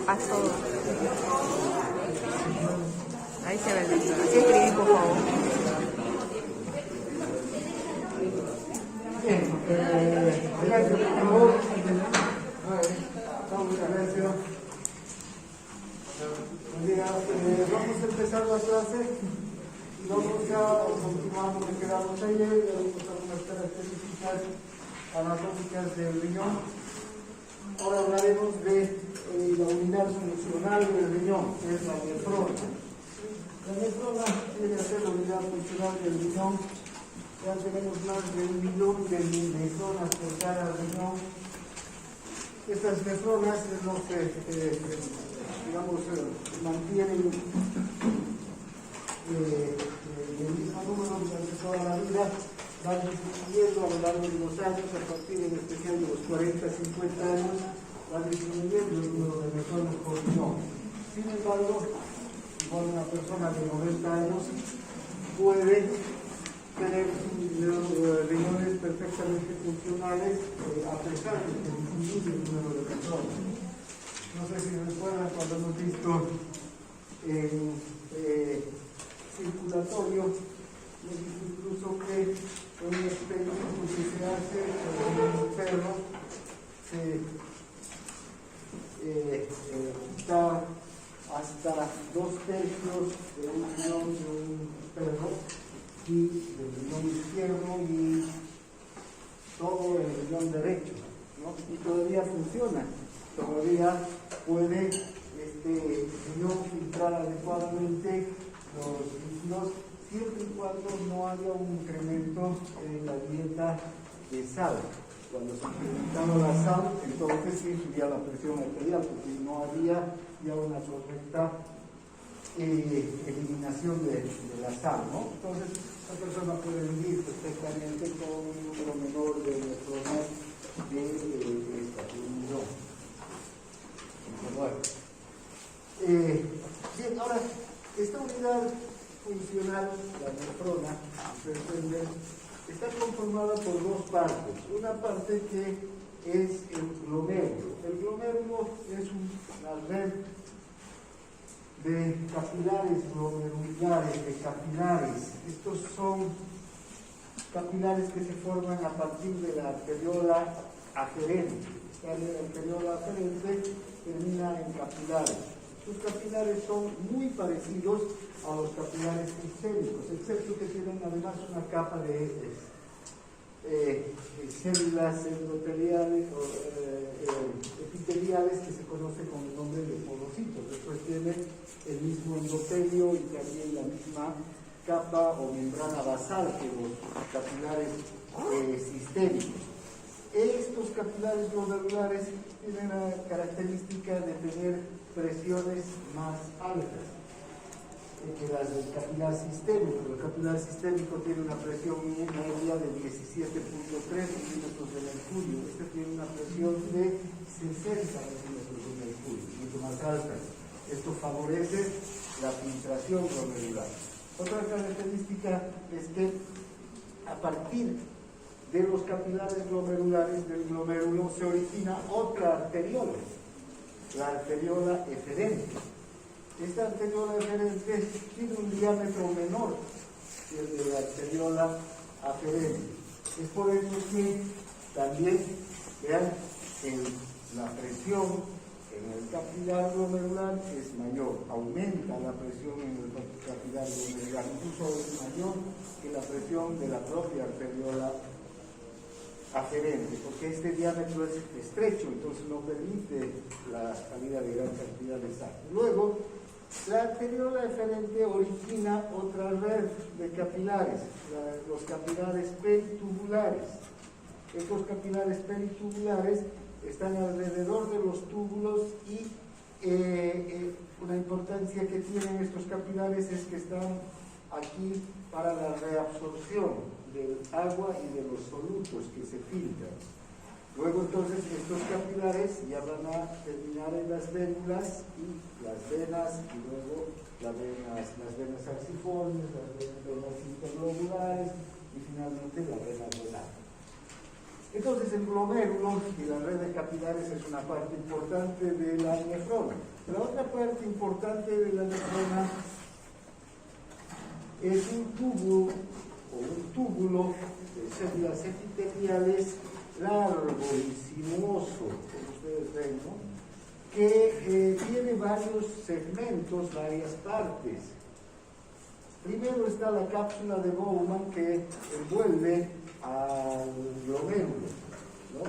pasó. Ahí se ve el video. Así escribí, por favor. Bien, gracias, por favor. Muchas gracias. Vamos a empezar la clase y vamos a continuar lo que quedamos ayer. Vamos a algunas características anatómicas del riñón. Ahora hablaremos de la unidad funcional del riñón, que es la nefrona. La nefrona viene a ser la unidad funcional del riñón. Ya tenemos más de 1 millón de nefronas por cada riñón. Estas nefronas es lo que, mantienen el mismo número durante toda la vida, van disminuyendo a lo largo de los años, a partir en especial de los 40, 50 años, van disminuyendo el número de nefronas por riñón. Sin embargo, igual una persona de 90 años puede tener riñones perfectamente funcionales a pesar de que disminuye el número de nefronas. No sé si recuerdan cuando hemos visto en circulatorio, hemos visto incluso que en un experimento que se hace con un perro se quita hasta 2/3 de un riñón de un perro y del riñón izquierdo y todo el riñón derecho, ¿no? Y todavía funciona, todavía puede riñón filtrar adecuadamente los líquidos siempre y cuando no haya un incremento en la dieta de sal. Cuando se incrementaba la sal, entonces sí subía la presión arterial porque no había ya una correcta eliminación de la sal, ¿no? Entonces la persona puede vivir perfectamente con un número menor de nefronas de esta unidad. Bien, ahora, esta unidad funcional, la nefrona, está conformada por dos partes. Una parte que es el glomérulo. El glomérulo es una red de capilares glomerulares, de capilares. Estos son capilares que se forman a partir de la arteriola aferente. La arteriola aferente termina en capilares. Los capilares son muy parecidos a los capilares sistémicos, excepto que tienen además una capa de células endoteliales o epiteliales que se conoce con el nombre de podocitos. Después tienen el mismo endotelio y también la misma capa o membrana basal que los capilares sistémicos. Estos capilares glomerulares tienen la característica de tener presiones más altas que las del capilar sistémico. El capilar sistémico tiene una presión media de 17.3 milímetros de mercurio. Este tiene una presión de 60 milímetros de mercurio, mucho más alta. Esto favorece la filtración glomerular. Otra característica es que a partir de los capilares glomerulares del glomérulo se origina otra arteriola, la arteriola eferente. Esta arteriola eferente tiene un diámetro menor que el de la arteriola aferente. Es por eso que también, vean, la presión en el capilar glomerular es mayor, aumenta la presión en el capilar glomerular, incluso es mayor que la presión de la propia arteriola aferente, porque este diámetro es estrecho, entonces no permite la salida de gran cantidad de sangre. Luego, la arteriola eferente origina otra red de capilares, los capilares peritubulares. Estos capilares peritubulares están alrededor de los túbulos y una importancia que tienen estos capilares es que están aquí para la reabsorción del agua y de los solutos que se filtran. Luego entonces estos capilares ya van a terminar en las vénulas y las venas, y luego las venas arciformes, las venas interglobulares y finalmente la vena renal. Entonces el glomérulo y la red de capilares es una parte importante de la nefrona. La otra parte importante de la nefrona es un tubo o un túbulo de células epiteliales largo y sinuoso, como ustedes ven, ¿no? Que tiene varios segmentos, varias partes. Primero está la cápsula de Bowman que envuelve al glomérulo, ¿no?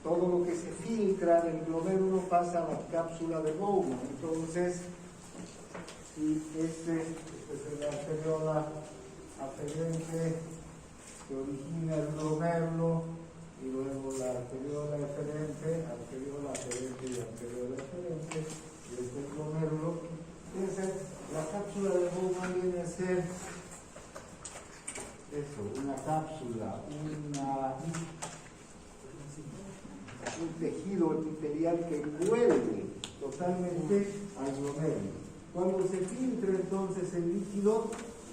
Todo lo que se filtra del glomérulo pasa a la cápsula de Bowman. Entonces, si esta es la arteriola aferente que origina el glomérulo, y luego la arteriola aferente y arteriola aferente, y este glomérulo. Entonces, la cápsula de Bowman viene a ser eso, una cápsula, un tejido epitelial que envuelve totalmente al glomérulo. Cuando se filtra entonces el líquido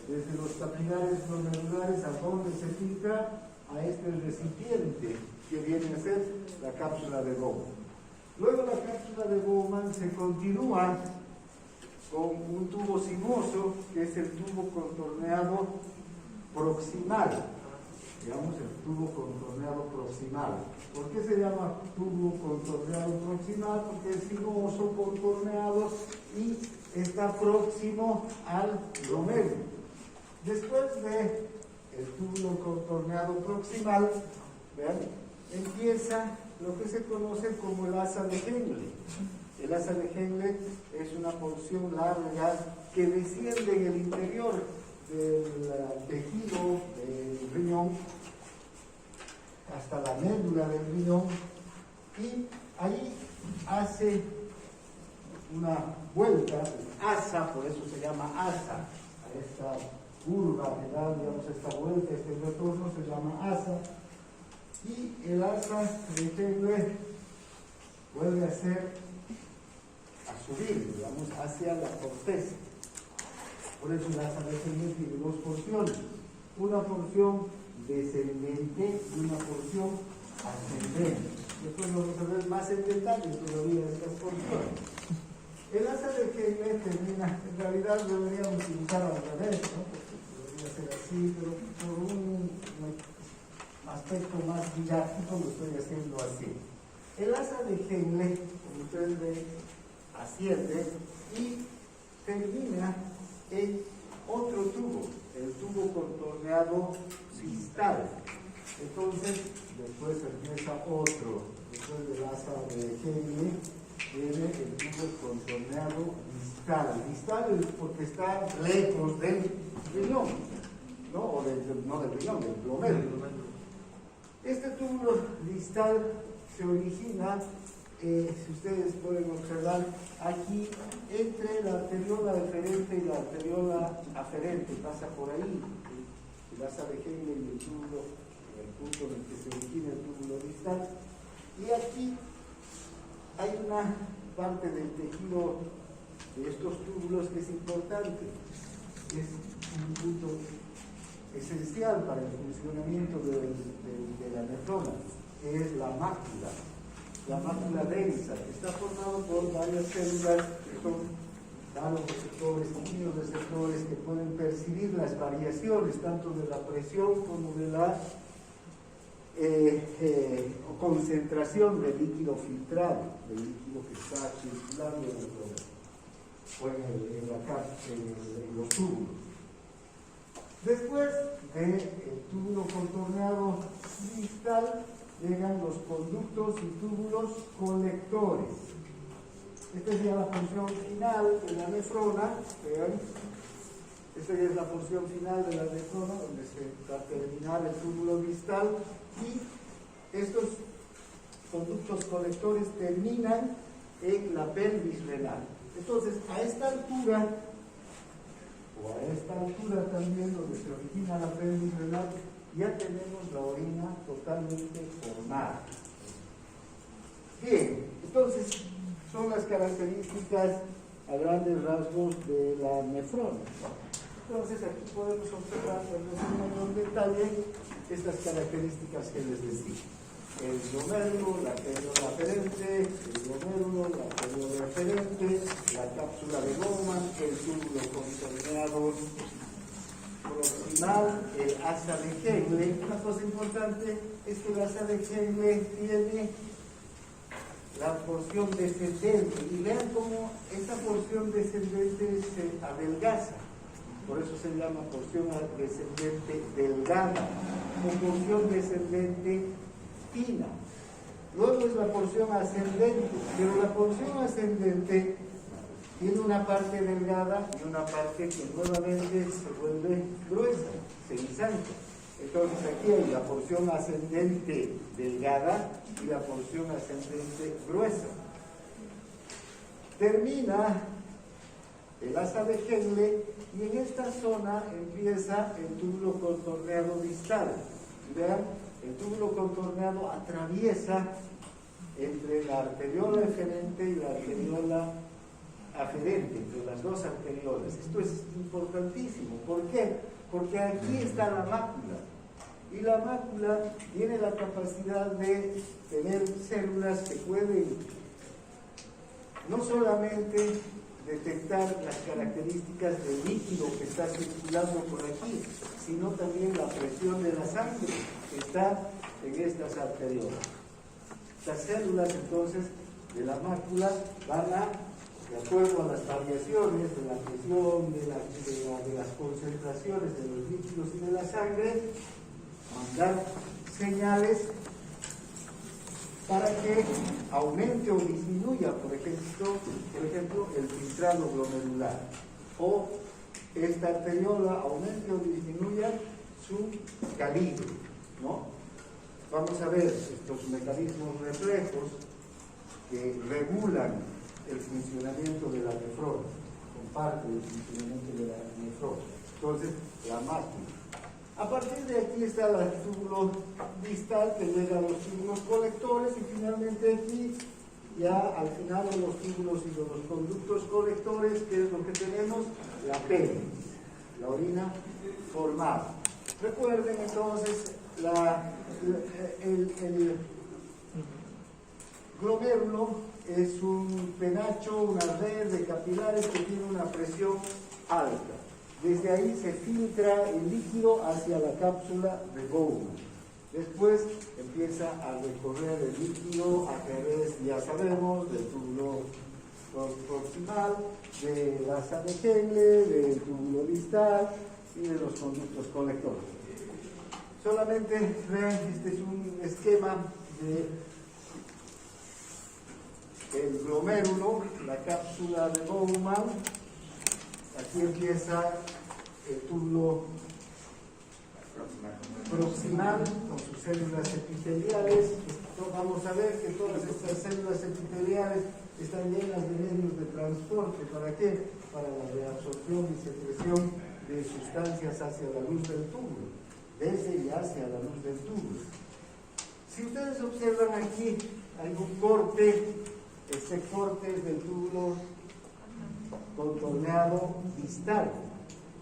desde los capilares glomerulares, ¿a dónde se filtra? A este recipiente que viene a ser la cápsula de Bowman. Luego la cápsula de Bowman se continúa con un tubo sinuoso que es el tubo contorneado proximal, digamos el tubo contorneado proximal. ¿Por qué se llama tubo contorneado proximal? Porque es sinuoso, contorneado y está próximo al glomérulo. Después de el tubo contorneado proximal, ¿vean? Empieza lo que se conoce como el asa de Henle. El asa de Henle es una porción larga que desciende en el interior del tejido del riñón hasta la médula del riñón y ahí hace una vuelta, asa, por eso se llama asa, a esta curva que da, digamos, esta vuelta, este retorno se llama asa, y el asa de Henle vuelve a subir, digamos, hacia la corteza. Por eso el asa de Henle tiene dos porciones, una porción descendente y una porción ascendente. Después vamos a ver más en detalle todavía estas porciones. El asa de Henle termina, en realidad deberíamos utilizar al revés, ¿no? Porque podría ser así, pero por un aspecto más didáctico lo estoy haciendo así. El asa de Henle, como ustedes ven, asciende y termina en otro tubo, el tubo contorneado distal. Entonces, después empieza otro, después del asa de Henle, viene el tubo contorneado distal. Distal es porque está lejos del riñón, ¿no? No del riñón, del glomérulo. Este tubo distal se origina, si ustedes pueden observar, aquí entre la arteriola deferente y la arteriola aferente, pasa por ahí, el asa de Henle y el tubo, el punto en el que se origina el túbulo distal, y aquí hay una parte del tejido de estos túbulos que es importante, es un punto esencial para el funcionamiento de la nefrona, que es la mácula densa, que está formada por varias células que son vasoreceptores, quimioreceptores, que pueden percibir las variaciones tanto de la presión como de la concentración del líquido filtrado, del líquido que está circulando en los túbulos. Después del túbulo contorneado distal llegan los conductos y túbulos colectores. Esta es ya la función final de la nefrona. Vean, esta ya es la función final de la nefrona, donde se va a terminar el túbulo distal y estos conductos colectores terminan en la pelvis renal. Entonces, a esta altura, o a esta altura también, donde se origina la pelvis renal, ya tenemos la orina totalmente formada. Bien, entonces son las características a grandes rasgos de la nefrona. Entonces aquí podemos observar en mayor detalle estas características que les decía. El glomérulo, la arteriola aferente, el glomérulo, la arteriola referente, la cápsula de Bowman, el túbulo contorneado proximal, el asa de Henle. Una cosa importante es que el asa de Henle tiene la porción descendente, y vean cómo esa porción descendente se adelgaza, por eso se llama porción descendente delgada o porción descendente fina. Luego es la porción ascendente, pero la porción ascendente tiene una parte delgada y una parte que nuevamente se vuelve gruesa, se ensancha. Entonces aquí hay la porción ascendente delgada y la porción ascendente gruesa. Termina el asa de Henle y en esta zona empieza el túbulo contorneado distal. Vean, el túbulo contorneado atraviesa entre la arteriola eferente y la arteriola aferente, entre las dos arteriolas. Esto es importantísimo. ¿Por qué? Porque aquí está la mácula. Y la mácula tiene la capacidad de tener células que pueden no solamente detectar las características del líquido que está circulando por aquí, sino también la presión de la sangre que está en estas arteriolas. Las células entonces de la mácula van a, de acuerdo a las variaciones de la presión, de las concentraciones de los líquidos y de la sangre, mandar señales para que aumente o disminuya, por ejemplo, el filtrado glomerular, o esta arteriola aumente o disminuya su calibre, ¿no? Vamos a ver estos mecanismos reflejos que regulan el funcionamiento de la nefrona, comparte el funcionamiento de la nefrona. Entonces, la mácula. A partir de aquí está el túbulo distal que llega a los túbulos colectores y finalmente aquí ya al final de los túbulos y de los conductos colectores, ¿qué es lo que tenemos? La pene, la orina formada. Recuerden entonces el glomérulo es un penacho, una red de capilares que tiene una presión alta. Desde ahí se filtra el líquido hacia la cápsula de Bowman. Después empieza a recorrer el líquido a través, ya sabemos, del túbulo proximal, del asa de Henle, del túbulo distal y de los conductos colectores. Solamente vean, este es un esquema del glomérulo, la cápsula de Bowman. Aquí empieza el túbulo proximal con sus células epiteliales. Vamos a ver que todas estas células epiteliales están llenas de medios de transporte. ¿Para qué? Para la reabsorción y secreción de sustancias hacia la luz del túbulo, desde y hacia la luz del túbulo. Si ustedes observan aquí, hay un corte, este corte es del túbulo contorneado distal.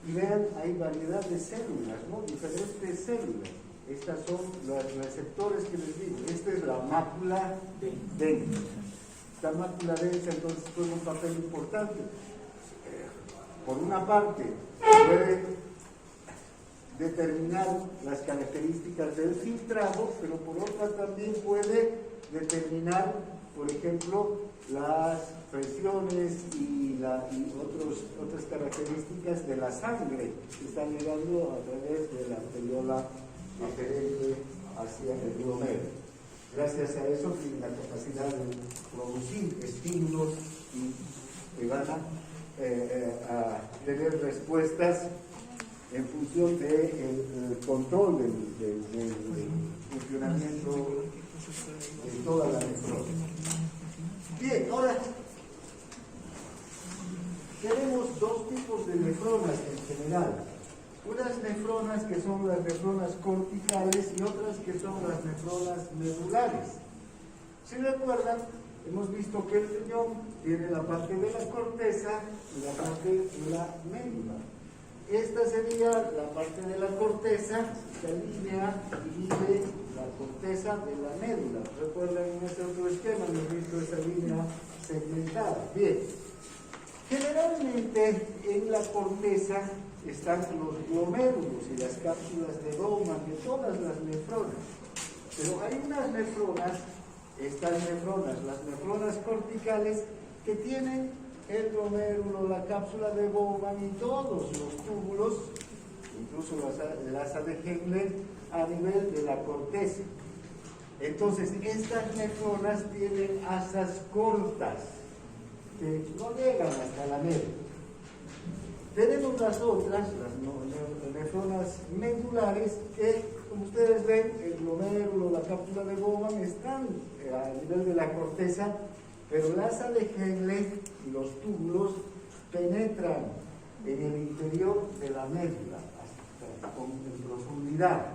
Y vean, hay variedad de células, ¿no? Diferentes células. Estas son los receptores que les digo. Esta es la mácula densa. Esta mácula densa entonces juega un papel importante. Por una parte, puede determinar las características del filtrado, pero por otra también puede determinar, por ejemplo, las presiones y otras características de la sangre que están llegando a través de la arteriola aferente hacia el glomérulo. Gracias a eso tiene la capacidad de producir estímulos y que van a tener respuestas en función del control del funcionamiento de toda la nefrona. Bien, ahora tenemos dos tipos de nefronas en general. Unas nefronas que son las nefronas corticales y otras que son las nefronas medulares. Si recuerdan, hemos visto que el riñón tiene la parte de la corteza y la parte de la médula. esta sería la parte de la corteza. Esta línea divide la corteza de la médula. Recuerden, en este otro esquema hemos visto esa línea segmentada. Bien, generalmente en la corteza están los glomérulos y las cápsulas de Bowman de todas las nefronas. Pero hay unas nefronas, estas nefronas, las nefronas corticales, que tienen el glomérulo, la cápsula de Bowman y todos los túbulos, incluso el asa de Henle, a nivel de la corteza. Entonces, estas nefronas tienen asas cortas, que no llegan hasta la médula. Tenemos las otras, las nefronas medulares, que, como ustedes ven, el glomérulo, la cápsula de Bowman están a nivel de la corteza, pero la asa de Henle y los túbulos penetran en el interior de la médula, en profundidad.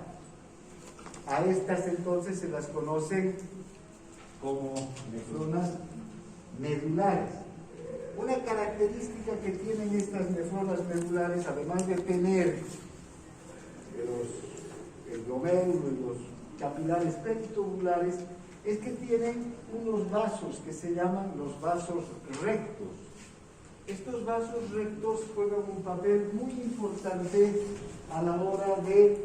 A estas entonces se las conocen como nefronas medulares. Una característica que tienen estas nefronas medulares, además de tener el glomérulo y los capilares peritubulares, es que tienen unos vasos que se llaman los vasos rectos. Estos vasos rectos juegan un papel muy importante a la hora de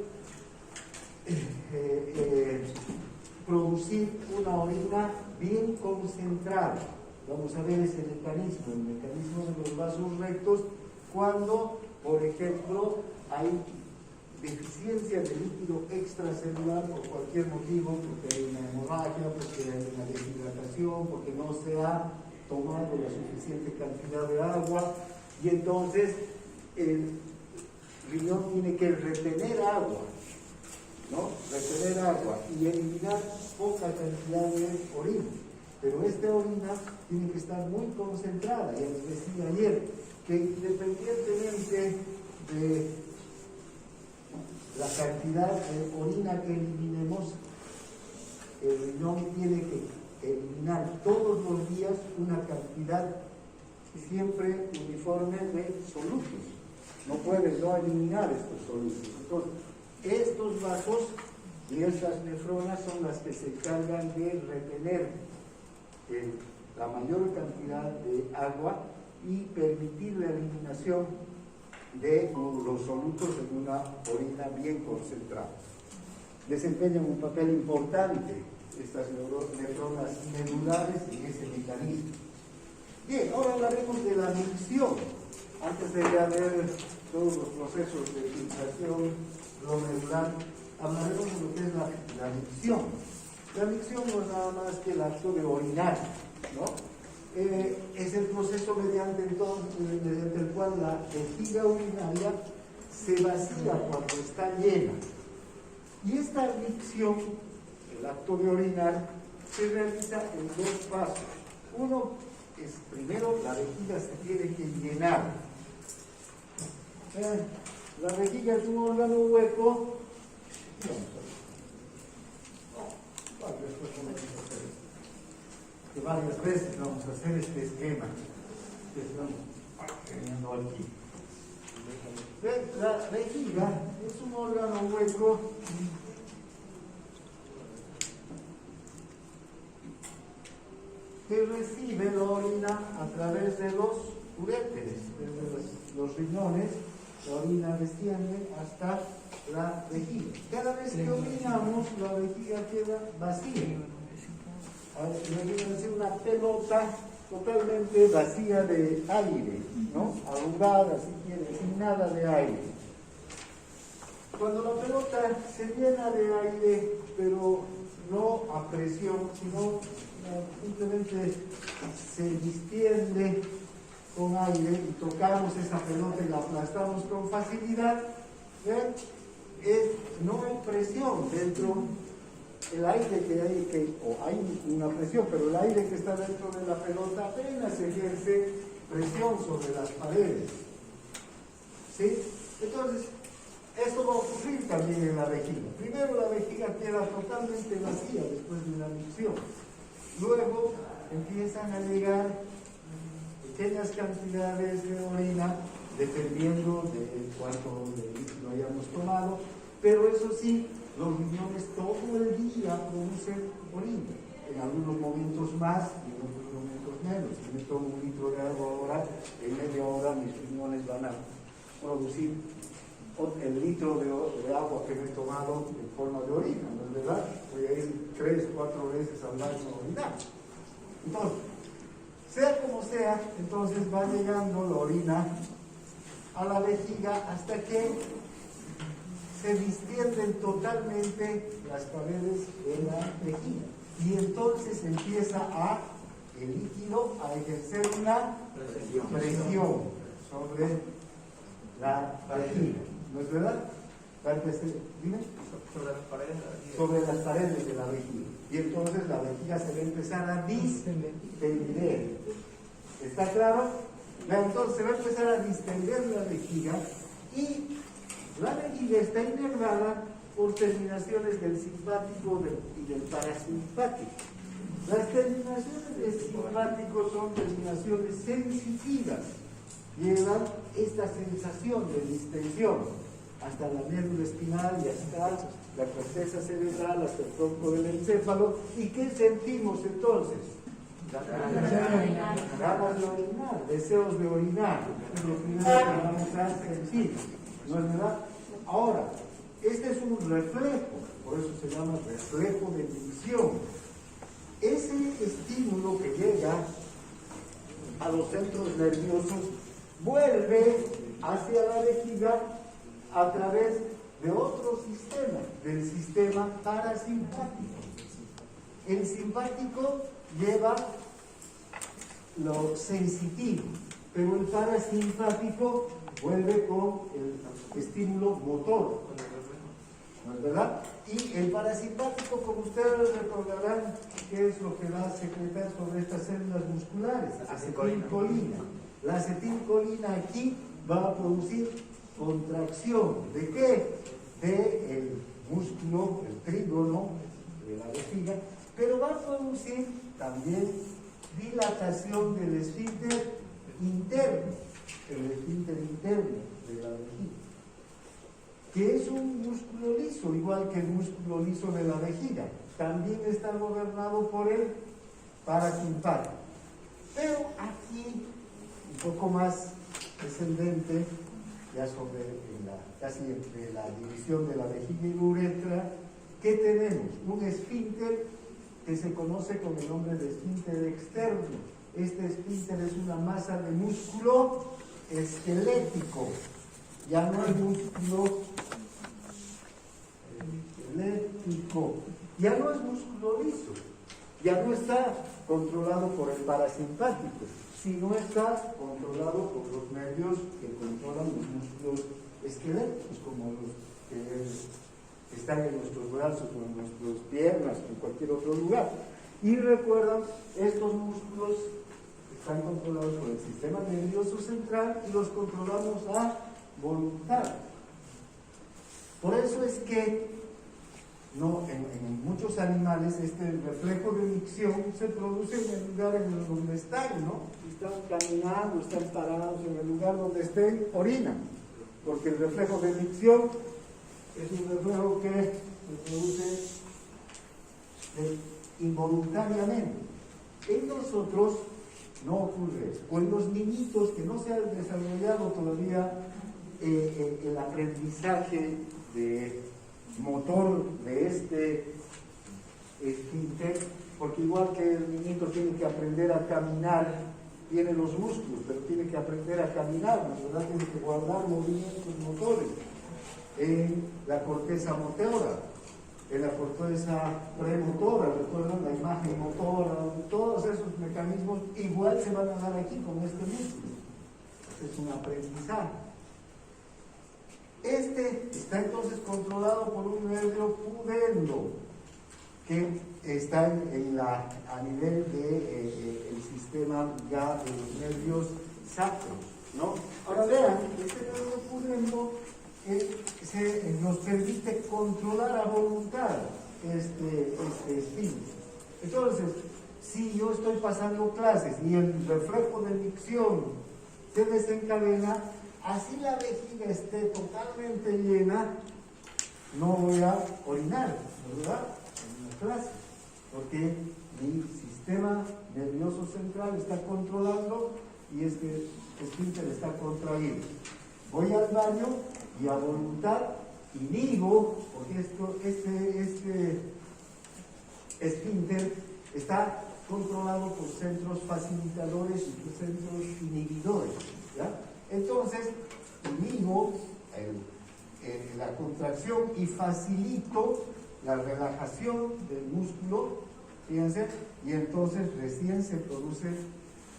producir una orina bien concentrada. Vamos a ver ese mecanismo, el mecanismo de los vasos rectos, cuando, por ejemplo, hay deficiencia de líquido extracelular por cualquier motivo, porque hay una hemorragia, porque hay una deshidratación, porque no se ha tomado la suficiente cantidad de agua, y entonces el riñón tiene que retener agua, ¿no? Retener agua y eliminar poca cantidad de orina. Pero esta orina tiene que estar muy concentrada. Ya les decía ayer que independientemente de la cantidad de orina que eliminemos, el riñón tiene que eliminar todos los días una cantidad siempre uniforme de solutos. No puede no eliminar estos solutos. Entonces, estos vasos y estas nefronas son las que se encargan de retener la mayor cantidad de agua y permitir la eliminación de los solutos en una orina bien concentrada. Desempeñan un papel importante estas nefronas medulares en ese mecanismo. Bien, ahora hablaremos de la micción. Antes de ya ver todos los procesos de filtración glomerular, hablaremos de lo que es la micción. La micción no es nada más que el acto de orinar, ¿no? Es el proceso mediante el cual la vejiga urinaria se vacía cuando está llena. Y esta micción, el acto de orinar, se realiza en dos pasos. Uno es, primero, la vejiga se tiene que llenar. La vejiga es un órgano hueco. Que varias veces vamos a hacer este esquema que estamos teniendo aquí. La vejiga es un órgano hueco que recibe la orina a través de los uréteres, desde los riñones. La orina desciende hasta la vejiga. Cada vez que orinamos, la vejiga queda vacía. Imagínense una pelota totalmente vacía de aire, ¿no? Arrugada, si quieren, sin nada de aire. Cuando la pelota se llena de aire, pero no a presión, sino simplemente se distiende con aire y tocamos esa pelota y la aplastamos con facilidad, no hay presión dentro. El aire hay una presión, pero el aire que está dentro de la pelota apenas ejerce presión sobre las paredes. ¿Sí? Entonces, esto va a ocurrir también en la vejiga. Primero la vejiga queda totalmente vacía después de la micción. Luego empiezan a llegar pequeñas cantidades de orina dependiendo de cuánto lo hayamos tomado, pero eso sí, los riñones todo el día producen orina, en algunos momentos más y en otros momentos menos. Si me tomo 1 litro de agua ahora, en media hora mis riñones van a producir el litro de agua que me he tomado en forma de orina, ¿no es verdad? Voy a ir 3 o 4 veces al baño a orinar. Entonces, sea como sea, entonces va llegando la orina a la vejiga hasta que se distienden totalmente las paredes de la vejiga. Y entonces empieza el líquido a ejercer una presión sobre la vejiga. ¿No es verdad? ¿Dime? Sobre las paredes de la vejiga. Sobre las paredes de la vejiga. Y entonces la vejiga se va a empezar a distender. ¿Está claro? Entonces se va a empezar a distender la vejiga y la vejiga está inervada por terminaciones del simpático y del parasimpático. Las terminaciones del simpático son terminaciones sensitivas. Llevan esta sensación de distensión hasta la médula espinal y hasta la corteza cerebral, hasta el tronco del encéfalo. ¿Y qué sentimos entonces? Ganas de orinar, deseos de orinar. Es lo primero que vamos a sentir. ¿No es verdad? Ahora, este es un reflejo, por eso se llama reflejo de micción. Ese estímulo que llega a los centros nerviosos vuelve hacia la vejiga a través de otro sistema, del sistema parasimpático. El simpático lleva lo sensitivo, pero el parasimpático vuelve con el estímulo motor, ¿no es verdad? Y el parasimpático, como ustedes recordarán, ¿qué es lo que va a secretar sobre estas células musculares? Acetilcolina. La acetilcolina aquí va a producir contracción. ¿De qué? Del músculo, el trígono de la vejiga, pero va a producir también dilatación del esfínter interno, el esfínter interno de la vejiga, que es un músculo liso, igual que el músculo liso de la vejiga. También está gobernado por el parasimpático. Pero aquí, un poco más descendente, ya sobre casi entre la división de la vejiga y la uretra, ¿qué tenemos? Un esfínter que se conoce con el nombre de esfínter externo. Este esfínter es una masa de músculo esquelético, ya no es músculo esquelético, ya no es músculo liso, ya no está controlado por el parasimpático, sino está controlado por los nervios que controlan los músculos esqueléticos, como los que están en nuestros brazos o en nuestras piernas o en cualquier otro lugar. Y recuerdan, estos músculos están controlados por el sistema nervioso central y los controlamos a voluntad. Por eso es que en muchos animales este reflejo de micción se produce en el lugar en donde están, ¿no? Están caminando, están parados en el lugar donde estén, orinan, porque el reflejo de micción es un reflejo que se produce involuntariamente. En nosotros no ocurre eso. O en los niñitos que no se han desarrollado todavía el aprendizaje de motor de este esfínter, porque igual que el niñito tiene que aprender a caminar, tiene los músculos, pero tiene que aprender a caminar, ¿verdad? Tiene que guardar movimientos motores en la corteza motora, en la corteza premotora, recuerdan la imagen motora, todos esos mecanismos igual se van a dar aquí con este músculo. Es un aprendizaje. Este está entonces controlado por un nervio pudendo que está a nivel del sistema ya de los nervios sacros, ¿no? Ahora vean, este nervio pudendo nos permite controlar a voluntad este estímulo. Entonces, si yo estoy pasando clases y el reflejo de micción se desencadena, así la vejiga esté totalmente llena, no voy a orinar, ¿verdad? En una clase, porque mi sistema nervioso central está controlando y este esfínter está contraído. Voy al baño y a voluntad inhibo, porque este esfínter está controlado por centros facilitadores y por centros inhibidores, ¿ya? Entonces, inhibo la contracción y facilito la relajación del músculo, fíjense, y entonces recién se produce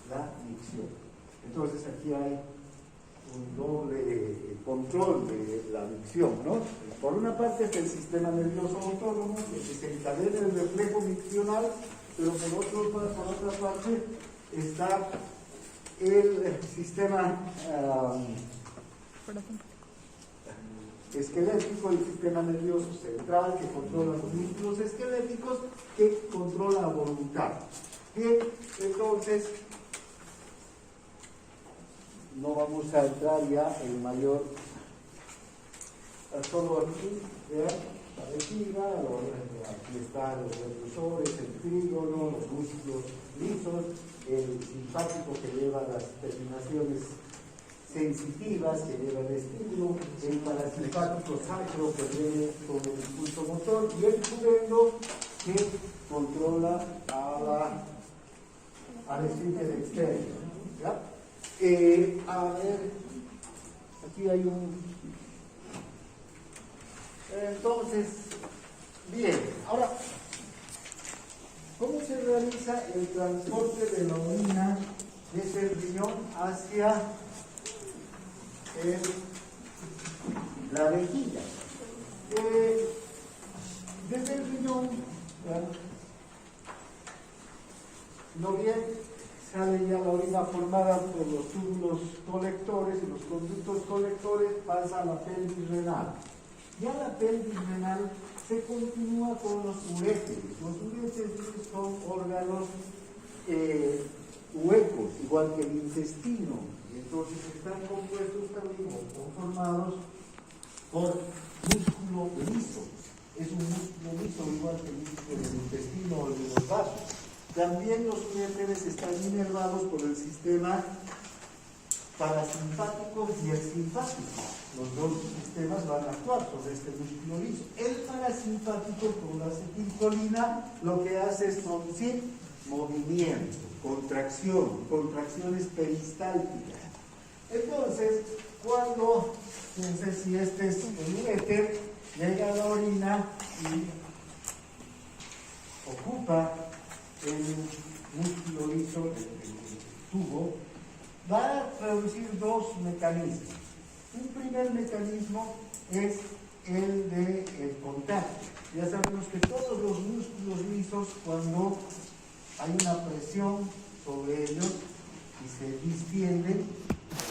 la micción. Entonces aquí hay un doble control de la micción, ¿no? Por una parte está el sistema nervioso autónomo, que desencadena el reflejo miccional, pero por otra parte está el sistema esquelético, el sistema nervioso central que controla los músculos esqueléticos, que controla la voluntad. Bien, entonces no vamos a entrar ya en mayor, solo aquí, vean, la vejiga, aquí están los reclusores, el trígono, los músculos lisos, el simpático que lleva las terminaciones sensitivas, que lleva el estímulo, el parasimpático sacro que viene con el impulso motor, y el pudendo que controla al esfínter externo, ¿ya? A ver, aquí hay un... Entonces, bien, ahora, ¿cómo se realiza el transporte de la orina desde el riñón hacia la vejiga? Desde el riñón, no bien sale ya la orina formada por los túbulos colectores y los conductos colectores, pasa a la pelvis renal. Ya la pelvis renal se continúa con los uréteres. Los uréteres son órganos huecos, igual que el intestino, y entonces están compuestos también o conformados por músculo liso. Es un músculo liso, igual que el músculo del intestino o de los vasos. También los uréteres están inervados por el sistema parasimpático y el simpático. Los dos sistemas van a actuar sobre este músculo liso. El parasimpático, con la acetilcolina, lo que hace es producir movimiento, contracciones peristálticas. Entonces, cuando, fíjense, si este es el uréter, llega a la orina y ocupa el músculo liso, el tubo, va a producir dos mecanismos. Un primer mecanismo es el de contacto. Ya sabemos que todos los músculos lisos, cuando hay una presión sobre ellos y se distienden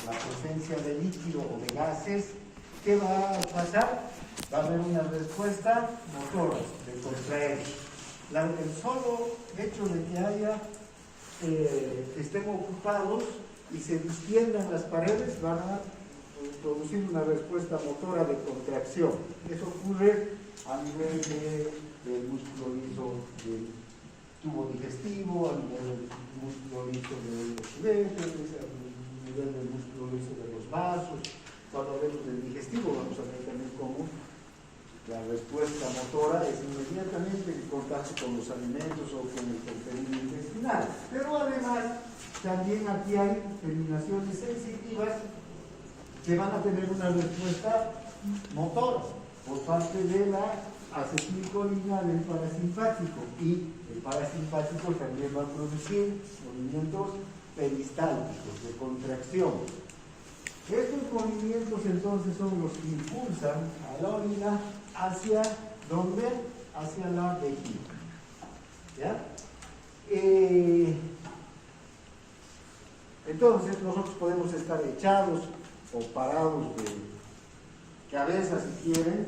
por la presencia de líquido o de gases, ¿qué va a pasar? Va a haber una respuesta motora de contraer. El solo hecho de que estén ocupados y se distiendan las paredes van a producir una respuesta motora de contracción. Eso ocurre a nivel del músculo liso del tubo digestivo, a nivel del músculo liso de los uréteres, a nivel del músculo liso de los vasos. Cuando hablemos del digestivo vamos a ver también cómo la respuesta motora es inmediatamente en contacto con los alimentos o con el contenido intestinal. Pero además, también aquí hay terminaciones sensitivas que van a tener una respuesta motora por parte de la acetilcolina del parasimpático, y el parasimpático también va a producir movimientos peristálticos de contracción. Estos movimientos entonces son los que impulsan a la orina hacia ¿dónde? Hacia la vejiga. ¿Ya? Entonces nosotros podemos estar echados o parados de cabeza si quieren.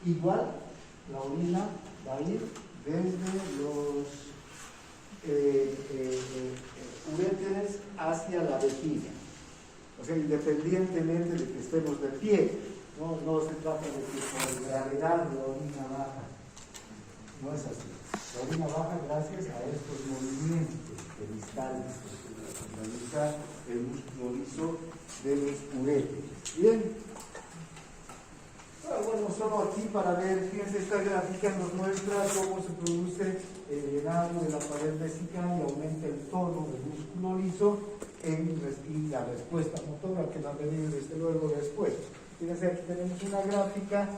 Igual la orina va a ir desde los uréteres hacia la vejiga. O sea, independientemente de que estemos de pie, no se trata de que por gravedad la orina baja. No es así. La orina baja gracias a estos movimientos peristálticos que realiza el músculo liso de los uréteres. Bien. Bueno, solo aquí para ver, fíjense, esta gráfica nos muestra cómo se produce el llenado de la pared vesical y aumenta el tono del músculo liso y la respuesta motora que va a venir desde luego después. Fíjense, aquí tenemos una gráfica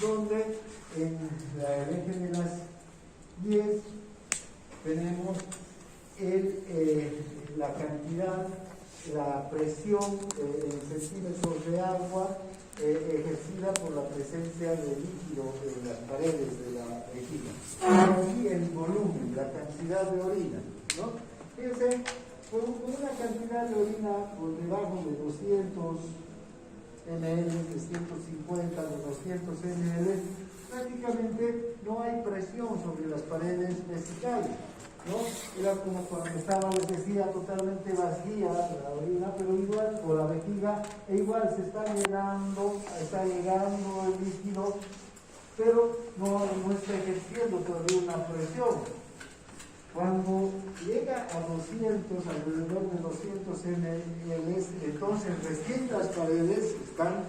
donde en el eje de las 10 tenemos la cantidad, la presión en centímetros de agua ejercida por la presencia de líquido en las paredes de la vejiga. Y el volumen, la cantidad de orina, ¿no? Fíjense, con una cantidad de orina por debajo de 200 ml, de 150, de 200 ml, prácticamente no hay presión sobre las paredes vesicales, ¿no? Era como cuando estaba, les decía, totalmente vacía la orina, pero igual, o la vejiga, igual se está llegando el líquido, pero no está ejerciendo todavía una presión. Cuando llega a 200, alrededor de 200 ml, entonces recién las paredes están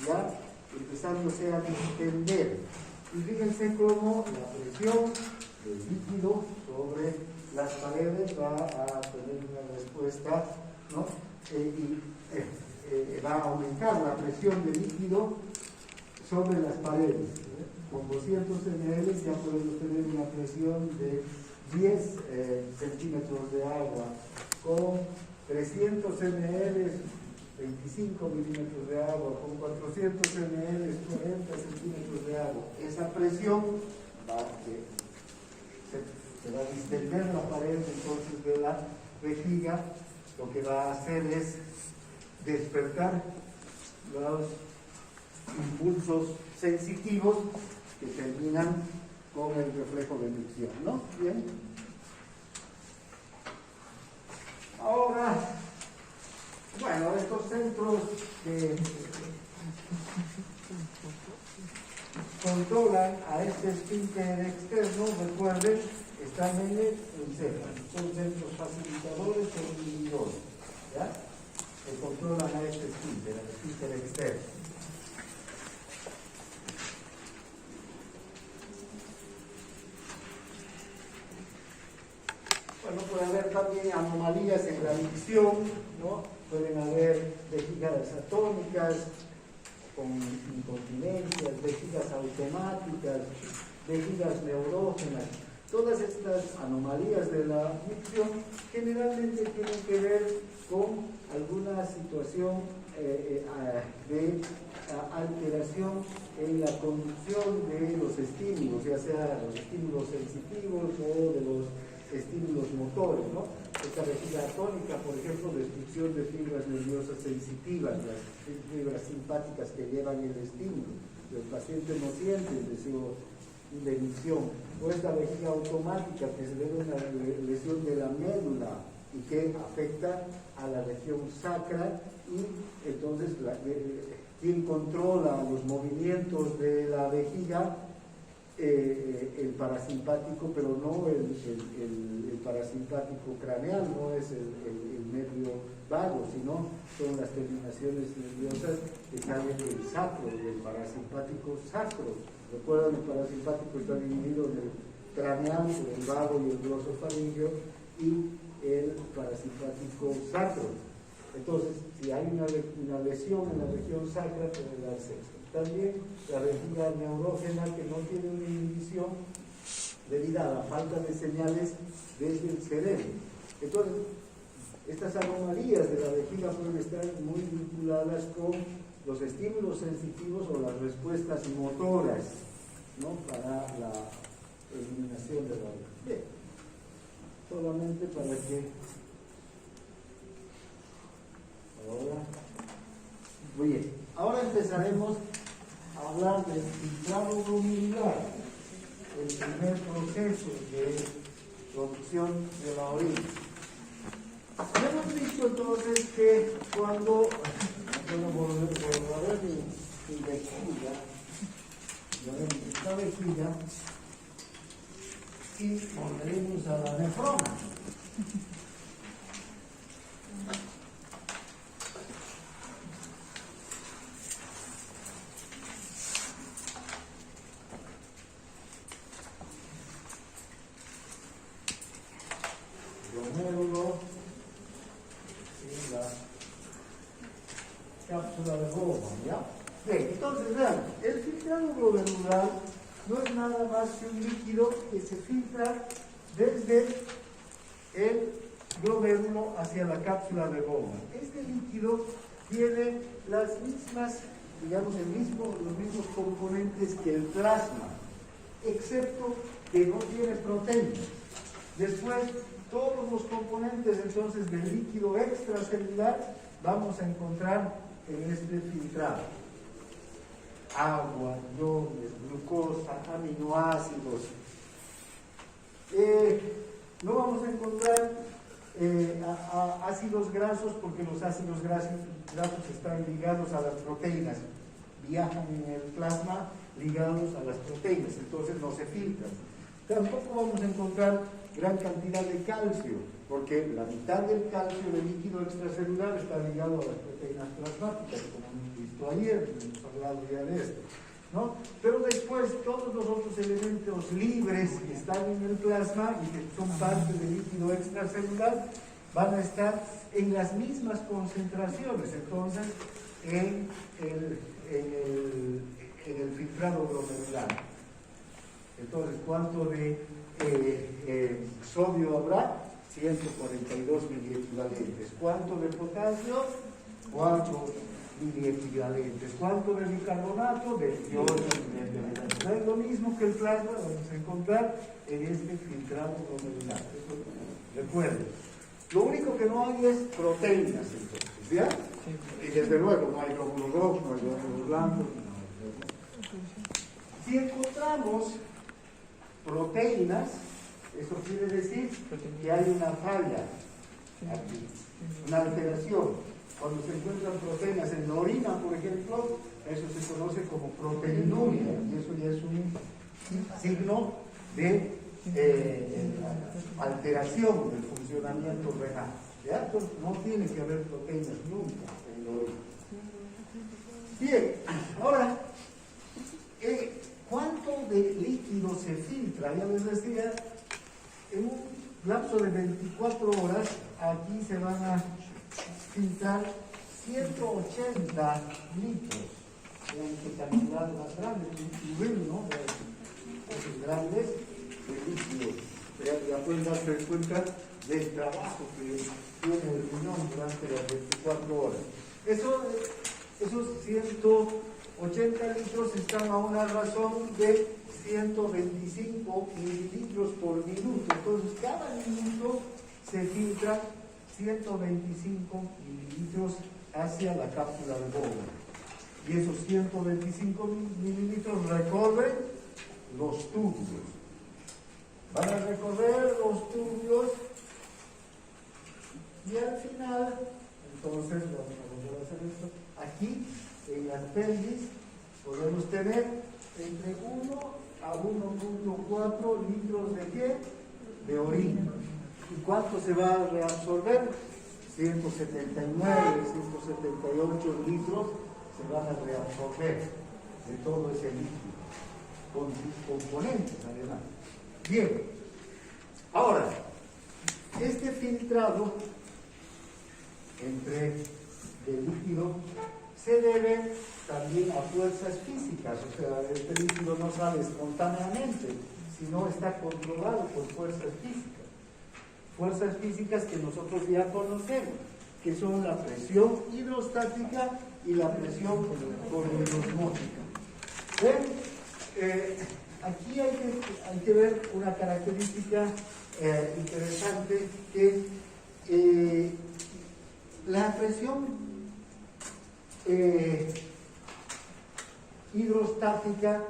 ya empezándose a distender. Y fíjense cómo la presión del líquido sobre las paredes va a tener una respuesta, ¿no? Va a aumentar la presión del líquido sobre las paredes. Con 200 ml ya podemos tener una presión de 10 centímetros de agua. Con 300 ml, 25 milímetros de agua. Con 400 ml, 40 centímetros de agua. Esa presión se va a distender la pared entonces de la vejiga. Lo que va a hacer es despertar los impulsos sensitivos que terminan con el reflejo de micción, ¿no? Bien. Ahora, bueno, estos centros que controlan a este esfínter externo, recuerden, están en el encéfalo. Son centros facilitadores o inhibidores, ¿ya? Que controlan a este esfínter, al esfínter externo. Bueno, puede haber también anomalías en la micción, ¿no? Pueden haber vejigas atónicas con incontinencias, vejigas automáticas, vejigas neurógenas. Todas estas anomalías de la micción generalmente tienen que ver con alguna situación de alteración en la conducción de los estímulos, ya sea los estímulos sensitivos o de los estímulos motores, ¿no? Esta vejiga atónica, por ejemplo, destrucción de fibras nerviosas sensitivas, las fibras simpáticas que llevan el estímulo. El paciente no siente el deseo de emisión. O esta vejiga automática que se debe a una lesión de la médula y que afecta a la región sacra, y entonces quien controla los movimientos de la vejiga, el parasimpático, pero no el parasimpático craneal, no es el nervio vago, sino son las terminaciones nerviosas que salen del sacro, del parasimpático sacro. Recuerdan, el parasimpático está dividido en el craneal, el vago y el glosofaringeo, y el parasimpático sacro. Entonces, si hay una lesión en la región sacra, puede darse esto. También la vejiga neurógena, que no tiene una inhibición debido a la falta de señales desde el cerebro. Entonces, estas anomalías de la vejiga pueden estar muy vinculadas con los estímulos sensitivos o las respuestas motoras, ¿no? Para la eliminación de la orina. Bien, solamente para que ahora empezaremos a hablar del filtrado glomerular, el primer proceso de producción de la orina. Ya hemos visto entonces que cuando volver mi vejilla, esta vejilla, y volveremos a la nefrona. Glomérulo y la cápsula de Bowman, ¿ya? Bien, entonces vean, el filtrado glomerular no es nada más que un líquido que se filtra desde el glomérulo hacia la cápsula de Bowman. Este líquido tiene las mismas, digamos, los mismos componentes que el plasma, excepto que no tiene proteínas. Después, todos los componentes entonces del líquido extracelular vamos a encontrar en este filtrado. Agua, iones, glucosa, aminoácidos. No vamos a encontrar ácidos grasos porque los ácidos grasos están ligados a las proteínas. Viajan en el plasma ligados a las proteínas, entonces no se filtran. Tampoco vamos a encontrar gran cantidad de calcio, porque la mitad del calcio del líquido extracelular está ligado a las proteínas plasmáticas, como hemos visto ayer, hemos hablado ya de esto, ¿no? Pero después todos los otros elementos libres que están en el plasma y que son parte del líquido extracelular van a estar en las mismas concentraciones, entonces en el filtrado glomerular. Entonces, ¿cuánto de sodio habrá? 142 miliequivalentes. ¿Cuánto de potasio? 4 miliequivalentes. ¿Cuánto de bicarbonato? 28 miliequivalentes. Es lo mismo que el plasma, lo vamos a encontrar en este filtrado glomerular. Eso recuerden. Lo único que no hay es proteínas, entonces, ¿ya? Y desde luego no hay glóbulos rojos, no hay glóbulos blancos. Si encontramos proteínas, eso quiere decir que hay una falla aquí, una alteración. Cuando se encuentran proteínas en la orina, por ejemplo, eso se conoce como proteinuria y eso ya es un signo de alteración del funcionamiento renal. ¿Ya? Entonces, no tiene que haber proteínas nunca en la orina. Bien, ahora, ¿cuánto de líquido se filtra? Ya les decía, en un lapso de 24 horas, aquí se van a filtrar 180 litros. Vean qué cantidad más grande, un uril, ¿no? Esos grandes de líquido. Ya pueden darse cuenta del trabajo que tiene el riñón durante las 24 horas. Esos 180 litros están a una razón de 125 mililitros por minuto. Entonces, cada minuto se filtra 125 mililitros hacia la cápsula de Bowman. Y esos 125 mililitros recorren los túbulos. Van a recorrer los túbulos y al final, entonces, vamos a volver a hacer esto. Aquí, en la pelvis, podemos tener entre 1 a 1.4 litros de ¿qué? De orina. ¿Y cuánto se va a reabsorber? 179, 178 litros se van a reabsorber de todo ese líquido, con sus componentes además. Bien, ahora, este filtrado del líquido se debe también a fuerzas físicas, o sea, este líquido no sale espontáneamente, sino está controlado por fuerzas físicas. Fuerzas físicas que nosotros ya conocemos, que son la presión hidrostática y la presión corriosmótica. Aquí hay que ver una característica interesante, que la presión hidrostática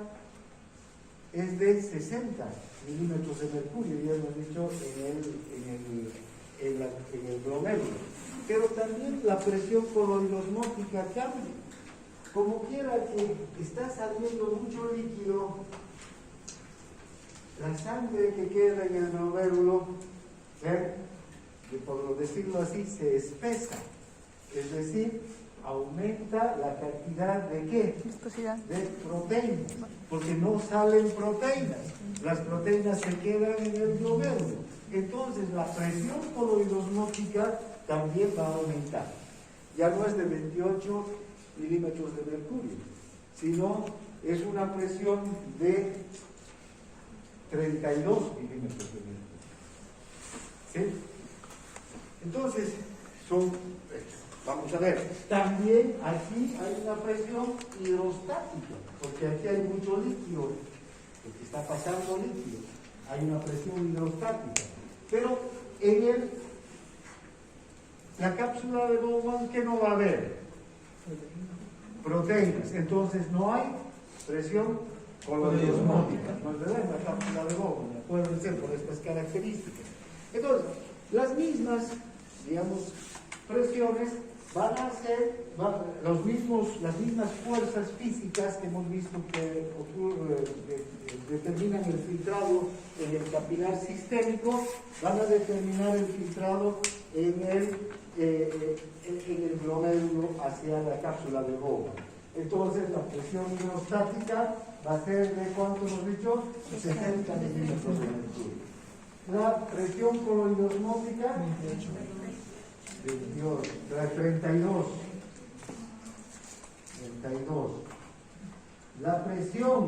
es de 60 milímetros de mercurio, ya hemos dicho en el glomérulo. Pero también la presión coloidosmótica cambia. Como quiera que está saliendo mucho líquido, la sangre que queda en el glomérulo, por decirlo así, se espesa. Es decir, aumenta la cantidad de ¿qué? Viscosidad. De proteínas, porque no salen proteínas. Las proteínas se quedan en el glomérulo. Entonces, la presión coloidosmótica también va a aumentar. Ya no es de 28 milímetros de mercurio, sino es una presión de 32 milímetros de mercurio. ¿Sí? Entonces, vamos a ver, también aquí hay una presión hidrostática, porque aquí hay mucho líquido, porque está pasando líquido, hay una presión hidrostática. Pero en la cápsula de Bowman, ¿qué no va a haber? Proteínas. Entonces no hay presión coloidosmótica. No es verdad, en la cápsula de Bowman, acuérdense por estas características. Entonces, las mismas, digamos, presiones van a ser las mismas fuerzas físicas que hemos visto que determinan el filtrado en el capilar sistémico, van a determinar el filtrado en el glomérulo hacia la cápsula de Bowman. Entonces la presión hidrostática va a ser de ¿cuánto hemos dicho? 60 milímetros de mercurio. La presión coloidosmótica 32. La presión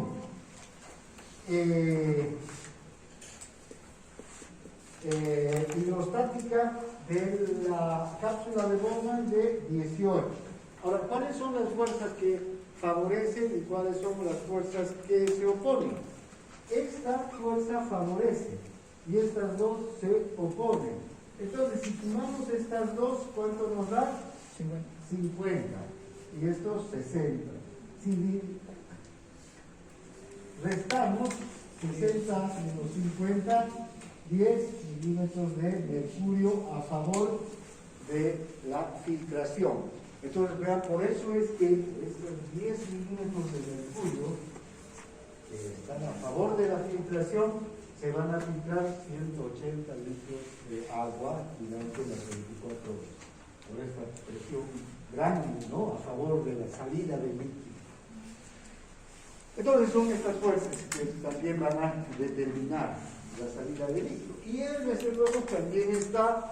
hidrostática de la cápsula de Bowman de 18. Ahora, ¿cuáles son las fuerzas que favorecen y cuáles son las fuerzas que se oponen? Esta fuerza favorece y estas dos se oponen. Entonces, si sumamos estas dos, ¿cuánto nos da? 50. Y estos 60. Si restamos 60 menos 50, 10 milímetros de mercurio a favor de la filtración. Entonces, vean, por eso es que estos 10 milímetros de mercurio que están a favor de la filtración se van a filtrar 180 litros de agua durante las 24 horas. Por esta presión grande, ¿no? A favor de la salida del líquido. Entonces son estas fuerzas que también van a determinar la salida del líquido. Y desde luego también está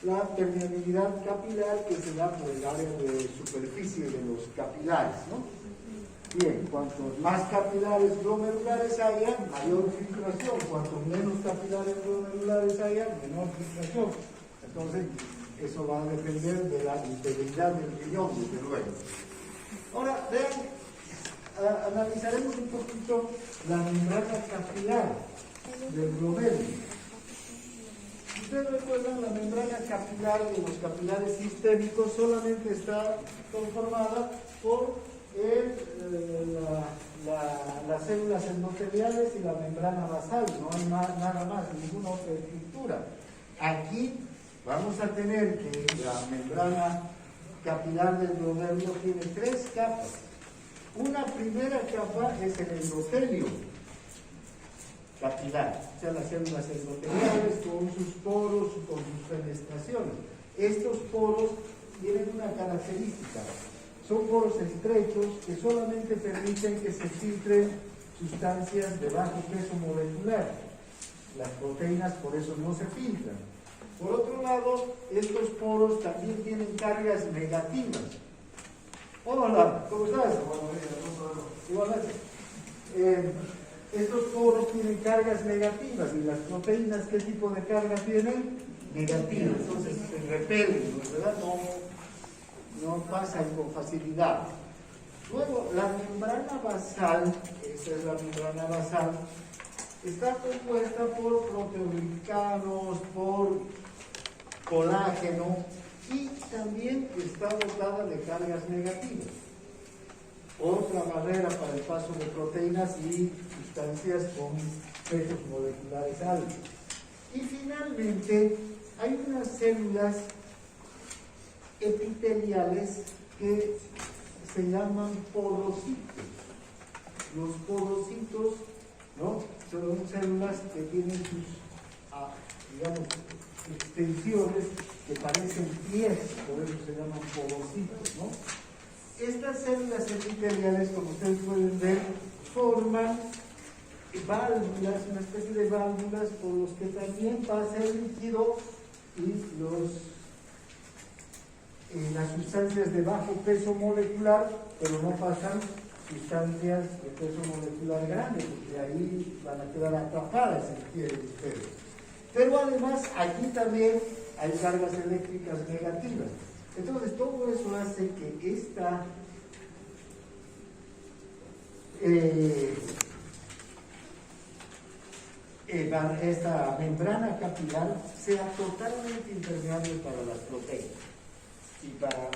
la permeabilidad capilar que se da por el área de superficie de los capilares, ¿no? Bien, cuantos más capilares glomerulares haya, mayor filtración. Cuanto menos capilares glomerulares haya, menor filtración. Entonces, eso va a depender de la integridad del riñón, desde luego. Ahora, vean, analizaremos un poquito la membrana capilar del glomérulo. Ustedes recuerdan, la membrana capilar de los capilares sistémicos solamente está conformada por las células endoteliales y la membrana basal, no hay nada más, ninguna otra estructura. Aquí vamos a tener que la membrana capilar del glomérulo tiene 3 capas. Una primera capa es el endotelio capilar, o sea, las células endoteliales con sus poros, con sus fenestraciones. Estos poros tienen una característica. Son poros estrechos que solamente permiten que se filtren sustancias de bajo peso molecular. Las proteínas por eso no se filtran. Por otro lado, estos poros también tienen cargas negativas. Hola, ¿cómo estás? Igualmente. Estos poros tienen cargas negativas y las proteínas, ¿qué tipo de carga tienen? Negativas. Entonces se repelen, ¿verdad? No pasan con facilidad. Luego, la membrana basal, esa es la membrana basal, está compuesta por proteoglicanos, por colágeno y también está dotada de cargas negativas. Otra barrera para el paso de proteínas y sustancias con pesos moleculares altos. Y finalmente, hay unas células epiteliales que se llaman porocitos. Los porocitos, ¿no?, son células que tienen sus, digamos, extensiones que parecen pies, por eso se llaman porocitos, ¿no? Estas células epiteliales, como ustedes pueden ver, forman válvulas, una especie de válvulas por los que también pasa el líquido y las sustancias de bajo peso molecular, pero no pasan sustancias de peso molecular grande, porque ahí van a quedar atrapadas, si quieren ustedes. Pero además aquí también hay cargas eléctricas negativas. Entonces todo eso hace que esta membrana capilar sea totalmente impermeable para las proteínas y para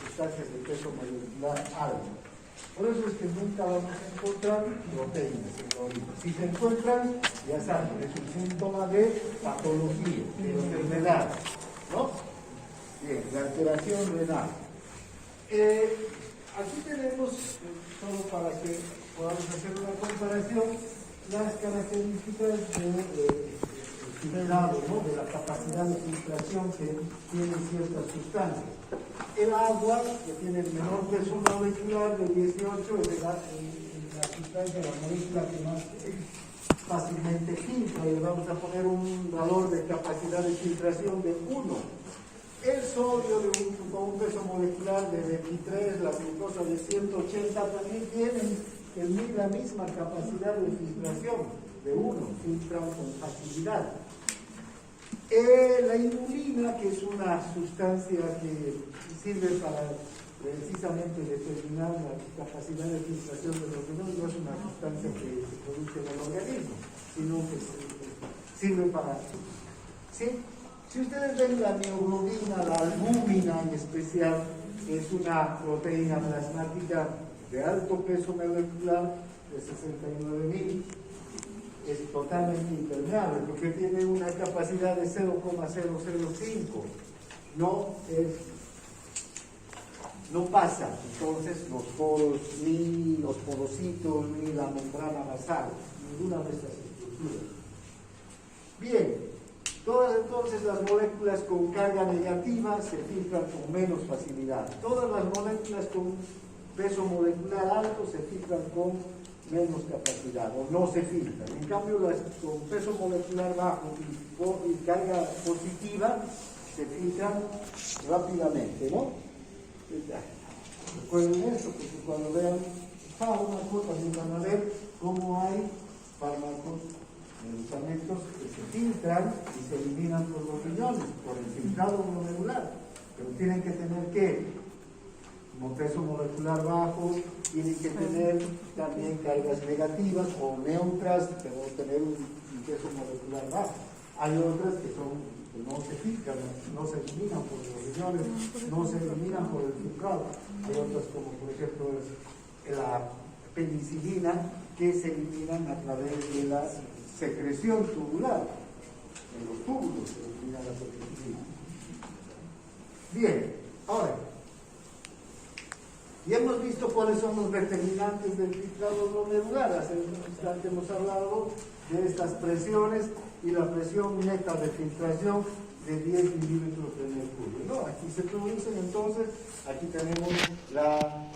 sustancias de peso molecular alto. Por eso es que nunca vamos a encontrar proteínas en la orina. Si se encuentran, ya saben, es un síntoma de patología, de enfermedad, ¿no? Bien, la alteración renal. Aquí tenemos, solo para que podamos hacer una comparación, las características del filtrado, ¿no?, de la capacidad de filtración que tienen ciertas sustancias. El agua, que tiene el menor peso molecular de 18, es la sustancia, la molécula que más fácilmente filtra, y le vamos a poner un valor de capacidad de filtración de 1. El sodio, con un peso molecular de 23, la glucosa de 180, también tienen la misma capacidad de filtración de 1, filtran con facilidad. La inulina, que es una sustancia que sirve para precisamente determinar la capacidad de filtración de los riñones, no es una sustancia que se produce en el organismo, sino que sirve para... ¿sí? Si ustedes ven la mioglobina, la albúmina en especial, que es una proteína plasmática de alto peso molecular de 69.000, es totalmente impermeable porque tiene una capacidad de 0,005. No pasa entonces los poros, ni los porocitos, ni la membrana basal, ninguna de estas estructuras. Bien, todas entonces las moléculas con carga negativa se filtran con menos facilidad. Todas las moléculas con peso molecular alto se filtran con menos capacidad o no se filtran. En cambio, las con peso molecular bajo y carga positiva se filtran rápidamente, ¿no? Recuerden esto, porque cuando vean fármacos también van a ver cómo hay fármacos, medicamentos que se filtran y se eliminan por los riñones, por el filtrado molecular, pero tienen que tener que como peso molecular bajo, tienen que tener también cargas negativas o neutras, pero tener un peso molecular bajo. Hay otras que no se filtran, no se eliminan por los riñones, no se eliminan por el filtrado. Hay otras como por ejemplo la penicilina, que se eliminan a través de la secreción tubular. En los túbulos se elimina la penicilina. Bien, ahora, y hemos visto cuáles son los determinantes del filtrado glomerular. Hace un instante hemos hablado de estas presiones y la presión neta de filtración de 10 milímetros de mercurio. ¿No? Aquí se producen entonces, aquí tenemos la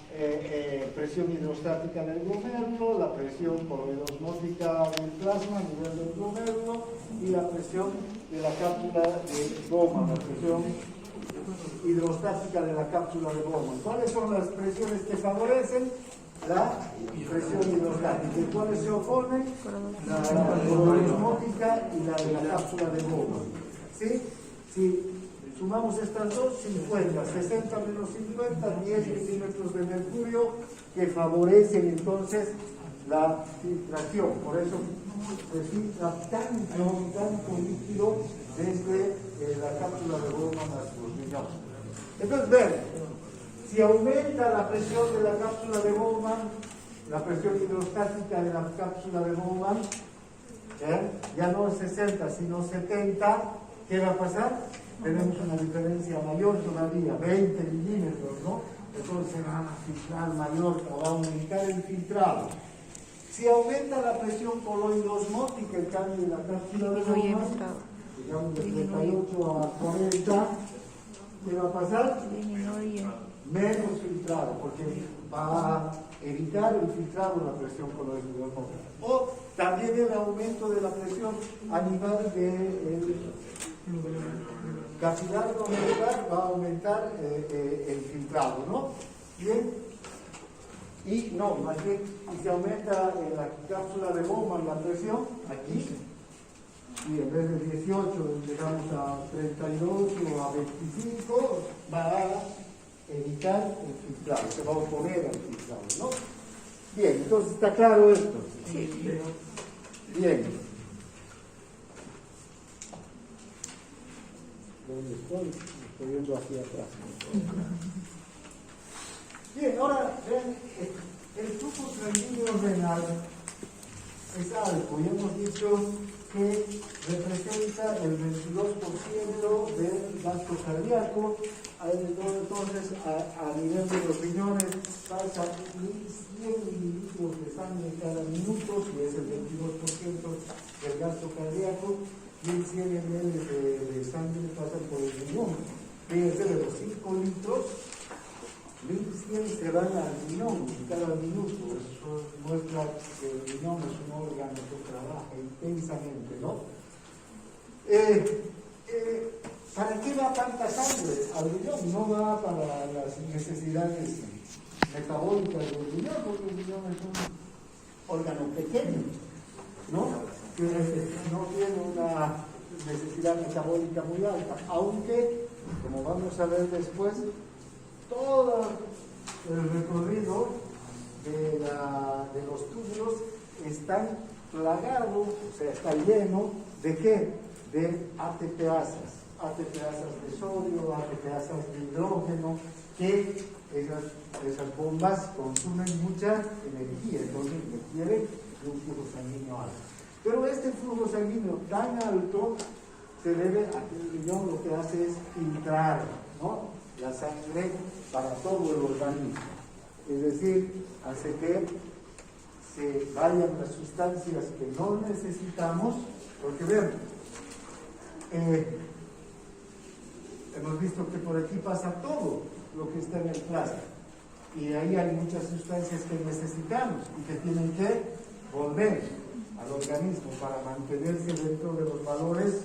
presión hidrostática del glomérulo, la presión corredosmótica del plasma a nivel del glomérulo y la presión de la cápsula de Bowman, la presión hidrostática de la cápsula de Bowman. ¿Cuáles son las presiones que favorecen? La presión hidrostática. ¿Y cuáles se oponen? La corredosmótica y la de la cápsula de Bowman. ¿Sí? Si sumamos estas dos, 50, 60 menos 50, 10 milímetros de mercurio que favorecen entonces la filtración. Por eso se filtra tanto líquido desde la cápsula de Bowman hasta los riñones. Entonces, vean, si aumenta la presión de la cápsula de Bowman, la presión hidrostática de la cápsula de Bowman, ya no 60 sino 70, ¿qué va a pasar? Tenemos una diferencia mayor todavía, 20 milímetros, ¿no? Entonces se va a filtrar mayor, va a aumentar el filtrado. Si aumenta la presión coloidosmótica, el cambio de la cápsula de Disminuye el Bowman, filtrado. digamos de 38 a 40, ¿qué va a pasar? Disminuye. Menos filtrado, porque va a evitar el filtrado de la presión coloidosmótica. O también el aumento de la presión a nivel del capilar glomerular va a aumentar el filtrado, ¿no? Bien. Y no, más bien, si se aumenta en la cápsula de Bowman la presión, aquí, y en vez de 18 llegamos a 32 o a 25, va a evitar el filtrado, se va a oponer al filtrado, ¿no? Bien, entonces está claro esto. Sí. Bien. ¿Dónde estoy? Estoy viendo hacia atrás. Bien, ahora vean, el flujo sanguíneo renal es algo, y hemos dicho que representa el 22% del gasto cardíaco. Entonces, a nivel de los riñones pasa 1.100 mililitros de sangre cada minuto, que es el 22% del gasto cardíaco, 1.100 ml de sangre pasan por el riñón. Fíjense, de los 5 litros, 1.100 se van al riñón cada minuto. Eso muestra que el riñón es un órgano que trabaja intensamente, ¿no? ¿Para qué va tanta sangre al riñón? No va para las necesidades metabólicas del riñón, porque el riñón es un órgano pequeño, ¿no? Que no tiene una necesidad metabólica muy alta, aunque, como vamos a ver después, todo el recorrido de los túbulos están plagados, o sea, está lleno ¿de qué? De ATPasas de sodio, ATPasas de hidrógeno, que esas bombas consumen mucha energía, entonces requieren de un flujo sanguíneo alto. Pero este flujo sanguíneo tan alto se debe a que el riñón lo que hace es filtrar, ¿no?, la sangre para todo el organismo. Es decir, hace que se vayan las sustancias que no necesitamos, porque vean, hemos visto que por aquí pasa todo lo que está en el plasma, y ahí hay muchas sustancias que necesitamos y que tienen que volver al organismo para mantenerse dentro de los valores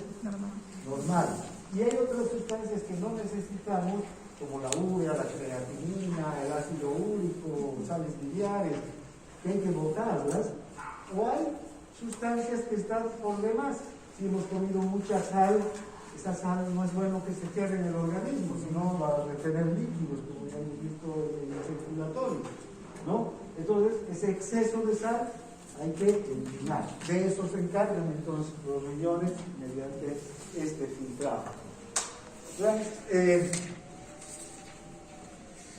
normales. Y hay otras sustancias que no necesitamos, como la urea, la creatinina, el ácido úrico, sales biliares, que hay que botarlas, o hay sustancias que están por demás. Si hemos comido mucha sal, esa sal no es bueno que se quede en el organismo, sino va a retener líquidos, como ya hemos visto en el circulatorio, ¿no? Entonces, ese exceso de sal hay que eliminar. De eso se encargan entonces los riñones mediante este filtrado.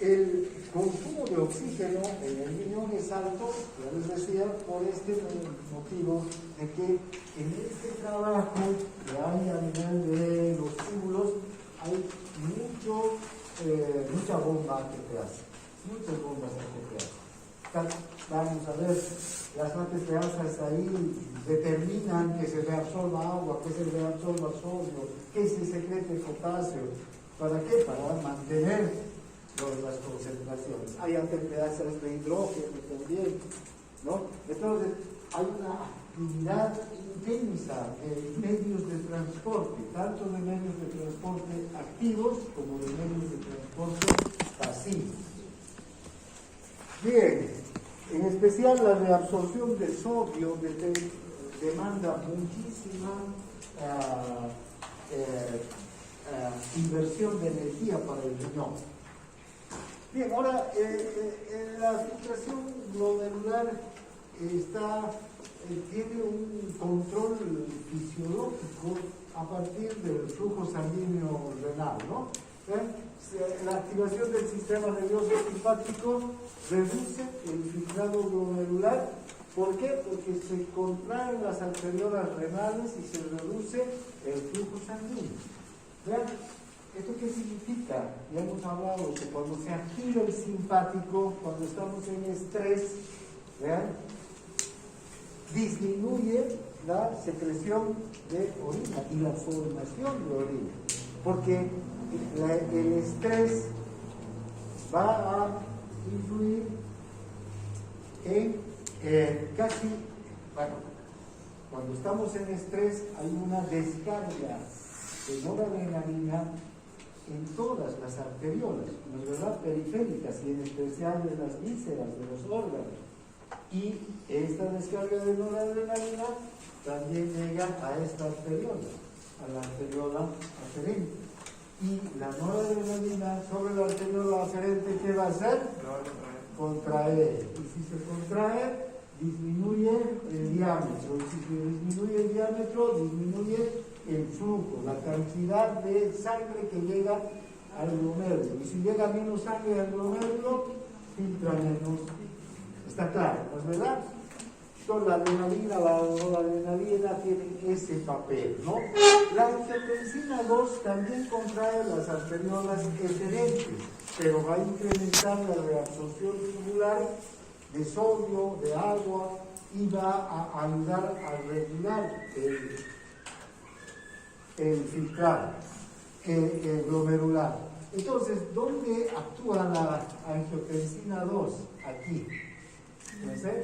El consumo de oxígeno en el riñón es alto, ya les decía, por este motivo de que en este trabajo que hay a nivel de los túbulos hay mucha bomba ATPasa, muchas bombas ATPasa. Vamos a ver, las ATPasas ahí determinan que se reabsorba agua, que se reabsorba sodio, que se secrete potasio. ¿Para qué? Para mantener las concentraciones. Hay ATPasas de hidrógeno también, ¿no? Entonces, hay una actividad intensa de medios de transporte, tanto de medios de transporte activos como de medios de transporte pasivos. Bien, en especial la reabsorción de sodio demanda muchísima inversión de energía para el riñón. Bien, ahora la filtración glomerular tiene un control fisiológico a partir del flujo sanguíneo renal, ¿no? La activación del sistema nervioso simpático reduce el filtrado glomerular ¿Por qué? Porque se contraen las arteriolas renales y se reduce el flujo sanguíneo. ¿Vean? ¿Esto qué significa? Ya hemos hablado que cuando se activa el simpático, cuando estamos en estrés, ¿vean? Disminuye la secreción de orina y la formación de orina, porque el estrés va a influir en casi, bueno, cuando estamos en estrés hay una descarga de noradrenalina en todas las arteriolas, ¿no es verdad? Periféricas y en especial de las vísceras, de los órganos. Y esta descarga de noradrenalina también llega a esta arteriola, a la arteriola aferente. Y la noradrenalina sobre la arteriola aferente, ¿qué va a hacer? Contraer. Y si se contrae, disminuye el diámetro. Y si se disminuye el diámetro, disminuye el flujo, la cantidad de sangre que llega al glomérulo. Y si llega menos sangre al glomérulo, filtra menos. Está claro, ¿no es verdad? Entonces la adrenalina, la noradrenalina tienen ese papel, ¿no? La angiotensina 2 también contrae las arteriolas eferentes, pero va a incrementar la reabsorción tubular de sodio, de agua, y va a ayudar a regular el filtrado, el glomerular. Entonces, ¿dónde actúa la angiotensina 2? Aquí. ¿No sé?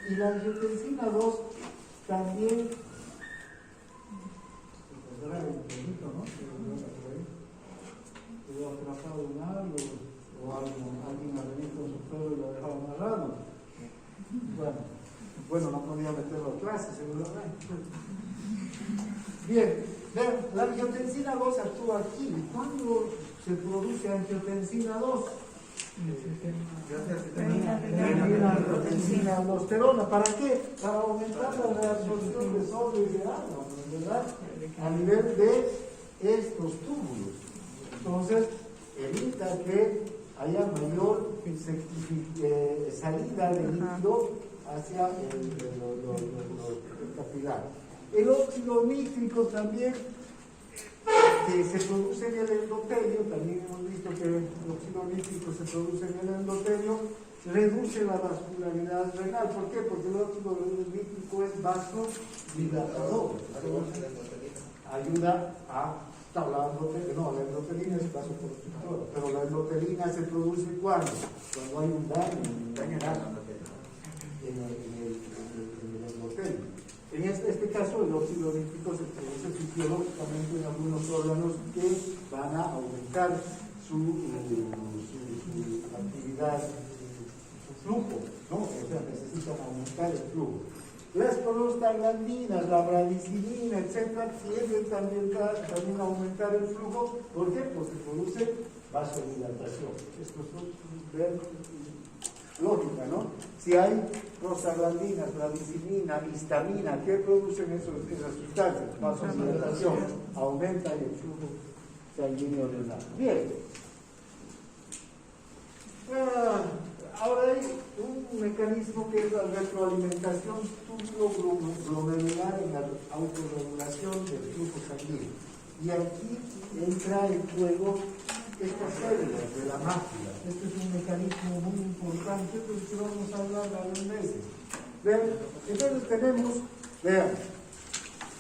Y la angiotensina 2 también. Quedó atrapado en algo, o alguien ha venido con su pelo y lo ha dejado amarrado. Bueno, no podía meterlo a clase, seguramente. Bien, vean, la angiotensina 2 actúa aquí. ¿Cuándo se produce angiotensina 2? La angiotensina aldosterona. ¿Para qué? Para aumentar la reabsorción de sodio y de agua, ¿verdad? A nivel de estos túbulos. Entonces, evita que haya mayor salida de líquido hacia el capilar. El óxido nítrico también, que se produce en el endotelio, también hemos visto que el óxido nítrico se produce en el endotelio, reduce la vascularidad renal. ¿Por qué? Porque el óxido nítrico es vasodilatador. Ayuda a... la endotelina es vasoconstrictora, pero la endotelina se produce ¿cuándo? Cuando hay un daño en el endotelio. En este caso, el óxido nítrico se produce fisiológicamente en algunos órganos que van a aumentar su actividad, su flujo, ¿no? O sea, necesitan aumentar el flujo. Las prostaglandinas, la bradicinina, etcétera, tienden también a aumentar el flujo. ¿Por qué? Porque produce vasodilatación. Esto es lógica, ¿no? Si hay prostaglandinas, bradicinina, histamina, ¿qué producen esas sustancias? Vasodilatación. Aumenta el flujo sanguíneo renal. Bien. Ahora hay un mecanismo que es la retroalimentación túbulo-glomerular en la autorregulación del flujo sanguíneo. Y aquí entra en juego estas células de la mácula. Este es un mecanismo muy importante del que vamos a hablar varias veces. ¿Ven? Entonces tenemos, vean,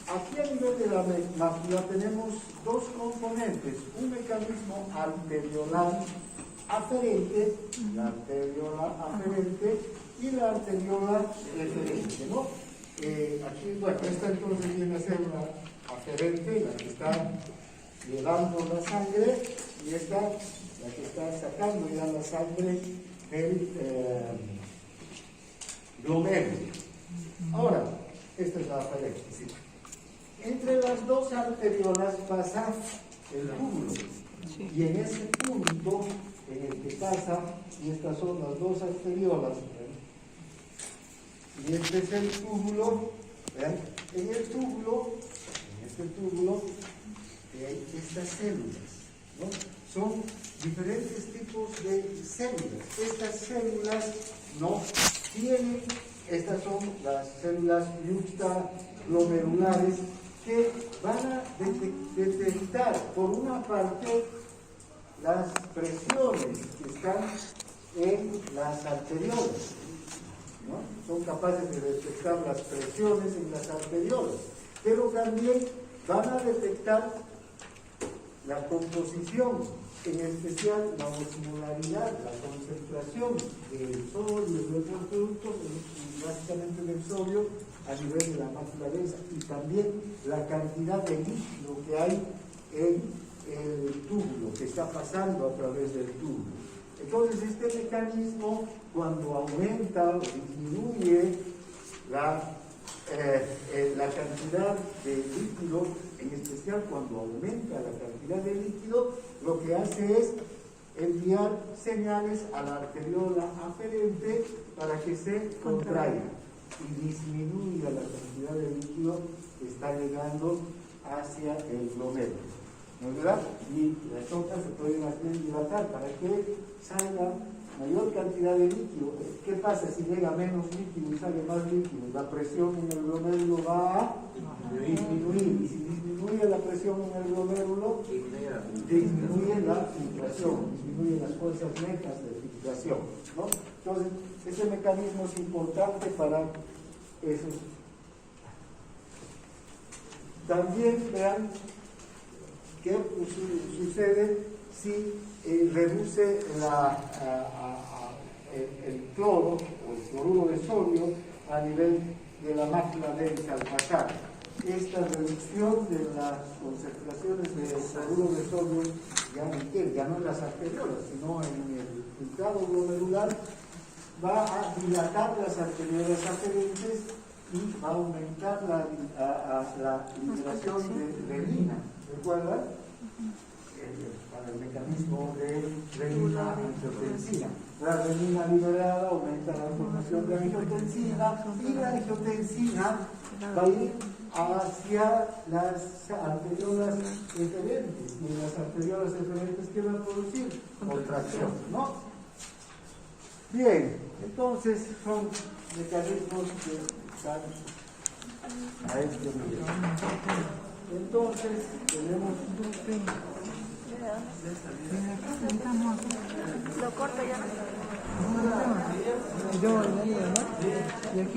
aquí a nivel de la mácula tenemos dos componentes, un mecanismo arteriolar aferente, la arteriola aferente y la arteriola referente, ¿no? Aquí, bueno, esta entonces viene a ser la aferente, la que está llevando la sangre, y esta, la que está sacando ya la sangre del glomérulo. Ahora, esta es la aferente, sí. Entre las dos arteriolas pasa el túbulo, y en ese punto en el que pasa, y estas son las dos arteriolas, y este es el túbulo, ¿vean? En este túbulo hay estas células, ¿no? Son diferentes tipos de células. Estas células no tienen Estas son las células yuxtaglomerulares que van a detectar, por una parte, las presiones que están en las arteriolas, ¿no? Son capaces de detectar las presiones en las arteriolas, pero también van a detectar la composición, en especial la osmolaridad, la concentración del sodio y de otros productos, básicamente del sodio, a nivel de la mácula densa, y también la cantidad de líquido que hay en el túbulo, que está pasando a través del túbulo. Entonces, este mecanismo, cuando aumenta o disminuye la cantidad de líquido, en especial cuando aumenta la cantidad de líquido, lo que hace es enviar señales a la arteriola aferente para que se contraiga y disminuya la cantidad de líquido que está llegando hacia el glomérulo, ¿no es verdad? Y las otras se pueden hacer dilatar para que salga mayor cantidad de líquido. ¿Qué pasa si llega menos líquido y sale más líquido? La presión en el glomérulo va a disminuir, y si disminuye la presión en el glomérulo, disminuye la filtración, disminuye las fuerzas netas de filtración, ¿no? Entonces, ese mecanismo es importante para eso. También vean qué sucede si reduce el cloro o el cloruro de sodio a nivel de la mácula densa al pasar. Esta reducción de las concentraciones de cloruro de sodio ya no en las arteriolas, sino en el filtrado glomerular, va a dilatar las arteriolas aferentes y va a aumentar la liberación de renina. ¿Recuerdan? Para el mecanismo de renina-angiotensina. La renina liberada aumenta la formación de angiotensina, y la angiotensina va a ir hacia las arteriolas eferentes, y en las arteriolas eferentes que van a producir contracción, ¿no? Bien, entonces son mecanismos que están a este nivel. Entonces tenemos Lo corto ya. Yo, ¿no? Y aquí